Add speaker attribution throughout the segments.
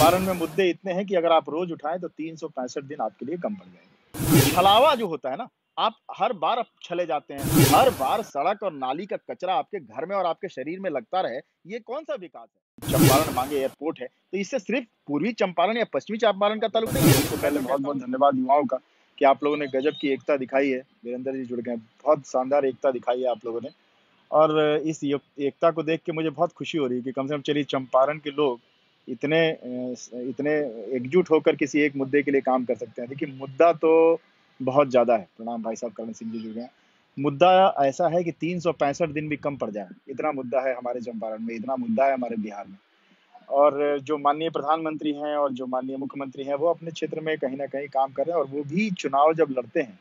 Speaker 1: चंपारण में मुद्दे इतने हैं कि अगर आप रोज उठाएं तो 365 दिन आपके लिए कम पड़ जाएंगे। छलावा जो होता है ना, आप हर बार आप छले जाते हैं, हर बार सड़क और नाली का कचरा आपके घर में और आपके शरीर में लगता रहे, ये कौन सा विकास है? चंपारण मांगे एयरपोर्ट है, तो इससे सिर्फ पूर्वी चंपारण या पश्चिमी चंपारण का ताल्लुक नहीं है। सबसे पहले बहुत बहुत धन्यवाद युवाओं का कि आप लोगों ने गजब की एकता दिखाई है। वीरेंद्र जी जुड़ गए, बहुत शानदार एकता दिखाई है आप लोगों ने। और इस एकता को देख के मुझे बहुत खुशी हो रही है कि कम से कम चलिए चंपारण के लोग इतने एकजुट होकर किसी एक मुद्दे के लिए काम कर सकते हैं। देखिए मुद्दा तो बहुत ज्यादा है। प्रणाम भाई साहब, करण सिंह जी जुड़ गए। मुद्दा ऐसा है कि 365 दिन भी कम पड़ जाए, इतना मुद्दा है हमारे चंपारण में, इतना मुद्दा है हमारे बिहार में। और जो माननीय प्रधानमंत्री हैं और जो माननीय मुख्यमंत्री हैं वो अपने क्षेत्र में कहीं ना कहीं काम कर रहे हैं, और वो भी चुनाव जब लड़ते हैं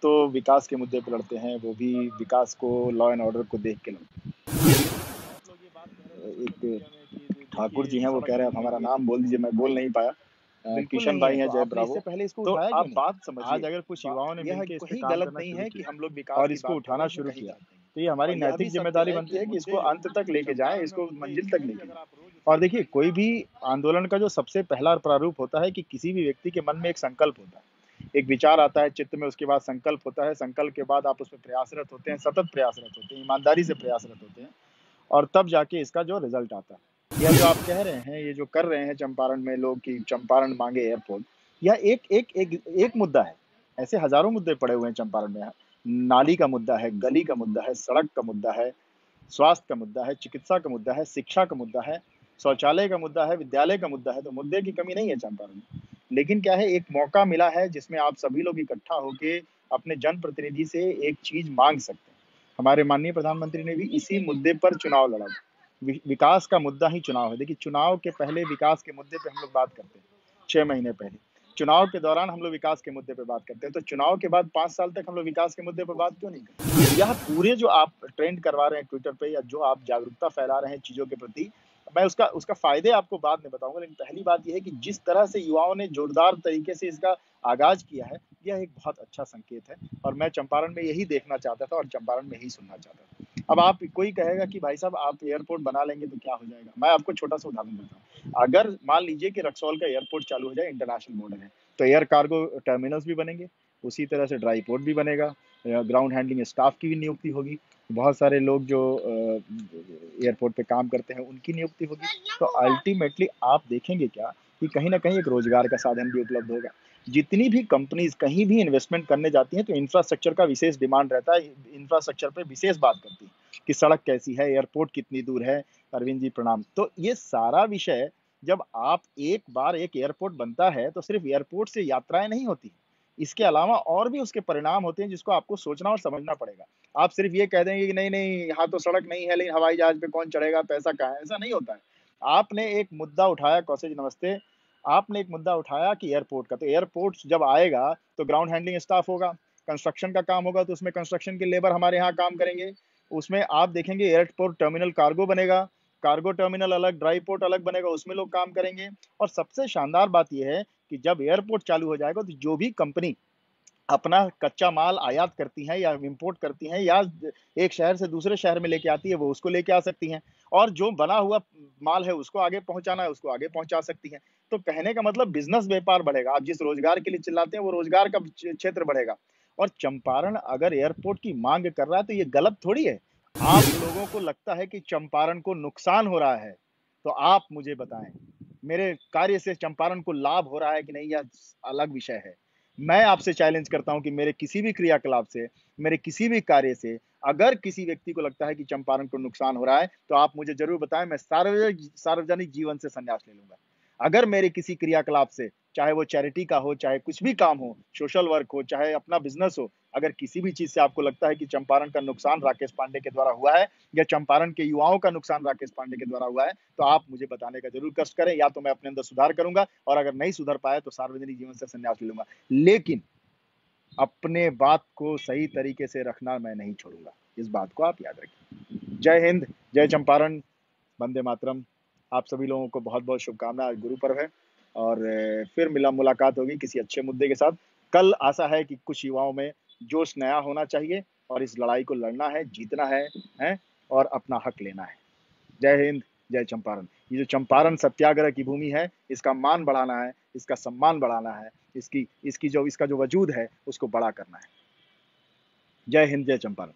Speaker 1: तो विकास के मुद्दे पर लड़ते हैं, वो भी विकास को, लॉ एंड ऑर्डर को देख के लड़ते हैं। एक ठाकुर जी हैं, वो कह रहे हैं आप हमारा नाम बोल दीजिए, मैं बोल नहीं पाया। किशन भाई हैं, जय ब्रावो।
Speaker 2: पहले इसको
Speaker 1: तो
Speaker 2: उठाया
Speaker 1: आप
Speaker 2: क्यों नहीं?
Speaker 1: बात समझिए,
Speaker 2: आज अगर कुछ युवाओं ने
Speaker 1: यह
Speaker 2: मिलके इस पे
Speaker 1: कोई
Speaker 2: काम
Speaker 1: गलत
Speaker 2: करना
Speaker 1: नहीं
Speaker 2: शुरू
Speaker 1: है कि
Speaker 2: किया
Speaker 1: हम लोग विकास
Speaker 2: और
Speaker 1: की
Speaker 2: इसको
Speaker 1: बात कर
Speaker 2: उठाना
Speaker 1: रहे हैं,
Speaker 2: शुरू
Speaker 1: कहीं
Speaker 2: किया,
Speaker 1: गलत नहीं है।
Speaker 2: तो ये हमारी
Speaker 1: और यह भी
Speaker 2: नैतिक
Speaker 1: सत्य
Speaker 2: जिम्मेदारी
Speaker 1: है
Speaker 2: बनती
Speaker 1: कि
Speaker 2: है कि इसको
Speaker 1: मुद्दे
Speaker 2: अंत तक लेके जाएं, इसको मंजिल तक लेके जाएं।
Speaker 1: और देखिए कोई भी आंदोलन का जो सबसे पहला प्रारूप होता है कि किसी भी व्यक्ति के मन में एक संकल्प होता है, एक विचार आता है चित्त में, उसके बाद संकल्प होता है, संकल्प के बाद आप उसमें प्रयासरत होते हैं, सतत प्रयासरत होते हैं, ईमानदारी से प्रयासरत होते हैं, और तब जाके इसका जो रिजल्ट आता है। यह जो आप कह रहे हैं, ये जो कर रहे हैं चंपारण में लोग कि चंपारण मांगे एयरपोर्ट, यह एक मुद्दा है। ऐसे हजारों मुद्दे पड़े हुए हैं चंपारण में। नाली का मुद्दा है, गली का मुद्दा है, सड़क का मुद्दा है, स्वास्थ्य का मुद्दा है, चिकित्सा का मुद्दा है, शिक्षा का मुद्दा है, शौचालय का मुद्दा है, विद्यालय का मुद्दा है। तो मुद्दे की कमी नहीं है चंपारण में। लेकिन क्या है, एक मौका मिला है जिसमें आप सभी लोग इकट्ठा होके अपने जनप्रतिनिधि से एक चीज मांग सकते हैं। हमारे माननीय प्रधानमंत्री ने भी इसी मुद्दे पर चुनाव लड़ा। विकास का मुद्दा ही चुनाव है। देखिए चुनाव के पहले विकास के मुद्दे पे हम लोग बात करते हैं, 6 महीने पहले। चुनाव के दौरान हम लोग विकास के मुद्दे पे बात करते हैं, तो चुनाव के बाद 5 साल तक हम लोग विकास के मुद्दे पर बात क्यों नहीं करते? यह पूरे जो आप ट्रेंड करवा रहे हैं ट्विटर पे, या जो आप जागरूकता फैला रहे हैं चीजों के प्रति, मैं उसका उसका फायदे आपको बाद में बताऊंगा। लेकिन पहली बात यह है कि जिस तरह से युवाओं ने जोरदार तरीके से इसका आगाज किया है, यह एक बहुत अच्छा संकेत है। और मैं चंपारण में यही देखना चाहता था और चंपारण में यही सुनना चाहता था। अब आप कोई कहेगा कि भाई साहब आप एयरपोर्ट बना लेंगे तो क्या हो जाएगा। मैं आपको छोटा सा उदाहरण देता हूँ। अगर मान लीजिए कि रक्सौल का एयरपोर्ट चालू हो जाए, इंटरनेशनल बॉर्डर है, तो एयर कार्गो टर्मिनल्स भी बनेंगे, उसी तरह से ड्राई पोर्ट भी बनेगा, ग्राउंड हैंडलिंग स्टाफ की भी नियुक्ति होगी, बहुत सारे लोग जो एयरपोर्ट पे काम करते हैं उनकी नियुक्ति होगी। तो अल्टीमेटली आप देखेंगे क्या कि कहीं ना कहीं एक रोजगार का साधन भी उपलब्ध होगा। जितनी भी कंपनीज कहीं भी इन्वेस्टमेंट करने जाती हैं तो इंफ्रास्ट्रक्चर का विशेष डिमांड रहता है, इंफ्रास्ट्रक्चर पे विशेष बात करती है कि सड़क कैसी है, एयरपोर्ट कितनी दूर है। अरविंद जी प्रणाम। तो ये सारा विषय, जब आप एक बार एक एयरपोर्ट बनता है तो सिर्फ एयरपोर्ट से यात्राएं नहीं होती, इसके अलावा और भी उसके परिणाम होते हैं जिसको आपको सोचना और समझना पड़ेगा। आप सिर्फ ये कह देंगे कि नहीं नहीं यहाँ तो सड़क नहीं है लेकिन हवाई जहाज पे कौन चढ़ेगा, पैसा कहाँ है, ऐसा नहीं होता है। आपने एक मुद्दा उठाया, कौशल जी नमस्ते, आपने एक मुद्दा उठाया कि एयरपोर्ट का, तो एयरपोर्ट जब आएगा तो ग्राउंड हैंडलिंग स्टाफ होगा, कंस्ट्रक्शन का काम होगा तो उसमें कंस्ट्रक्शन के लेबर हमारे यहाँ काम करेंगे। उसमें आप देखेंगे एयरपोर्ट टर्मिनल कार्गो बनेगा, कार्गो टर्मिनल अलग, ड्राई पोर्ट अलग बनेगा, उसमें लोग काम करेंगे। और सबसे शानदार बात यह है कि जब एयरपोर्ट चालू हो जाएगा तो जो भी कंपनी अपना कच्चा माल आयात करती हैं या इंपोर्ट करती हैं या एक शहर से दूसरे शहर में लेके आती है, वो उसको लेके आ सकती हैं। और जो बना हुआ माल है उसको आगे पहुंचाना है, उसको आगे पहुंचा सकती हैं। तो कहने का मतलब बिजनेस व्यापार बढ़ेगा। आप जिस रोजगार के लिए चिल्लाते हैं वो रोजगार का क्षेत्र बढ़ेगा। और चंपारण अगर एयरपोर्ट की मांग कर रहा है तो ये गलत थोड़ी है। आप लोगों को लगता है कि चंपारण को नुकसान हो रहा है, तो आप मुझे बताएं मेरे कार्य से चंपारण को लाभ हो रहा है कि नहीं, यह अलग विषय है। मैं आपसे चैलेंज करता हूं कि मेरे किसी भी क्रियाकलाप से, मेरे किसी भी कार्य से अगर किसी व्यक्ति को लगता है कि चंपारण को नुकसान हो रहा है तो आप मुझे जरूर बताएं। मैं सार्वजनिक जीवन से संन्यास ले लूंगा। अगर मेरे किसी क्रियाकलाप से, चाहे वो चैरिटी का हो, चाहे कुछ भी काम हो, सोशल वर्क हो, चाहे अपना बिजनेस हो, अगर किसी भी चीज से आपको लगता है कि चंपारण का नुकसान राकेश पांडे के द्वारा हुआ है या चंपारण के युवाओं का नुकसान राकेश पांडे के द्वारा हुआ है, तो आप मुझे बताने का जरूर कष्ट करें। या तो मैं अपने अंदर सुधार करूंगा, और अगर नहीं सुधर पाया तो सार्वजनिक जीवन से संन्यास ले लूंगा। लेकिन अपने बात को सही तरीके से रखना मैं नहीं छोड़ूंगा। इस बात को आप याद रखिए। जय हिंद, जय चंपारण, वंदे मातरम। आप सभी लोगों को बहुत बहुत शुभकामनाएं। आज गुरु पर्व है और फिर मुलाकात होगी किसी अच्छे मुद्दे के साथ। कल आशा है कि कुछ युवाओं में जोश नया होना चाहिए और इस लड़ाई को लड़ना है, जीतना है और अपना हक लेना है। जय हिंद। जय चंपारण। ये जो चंपारण सत्याग्रह की भूमि है, इसका मान बढ़ाना है, इसका सम्मान बढ़ाना है, इसका जो वजूद है उसको बड़ा करना है। जय हिंद, जय चंपारण।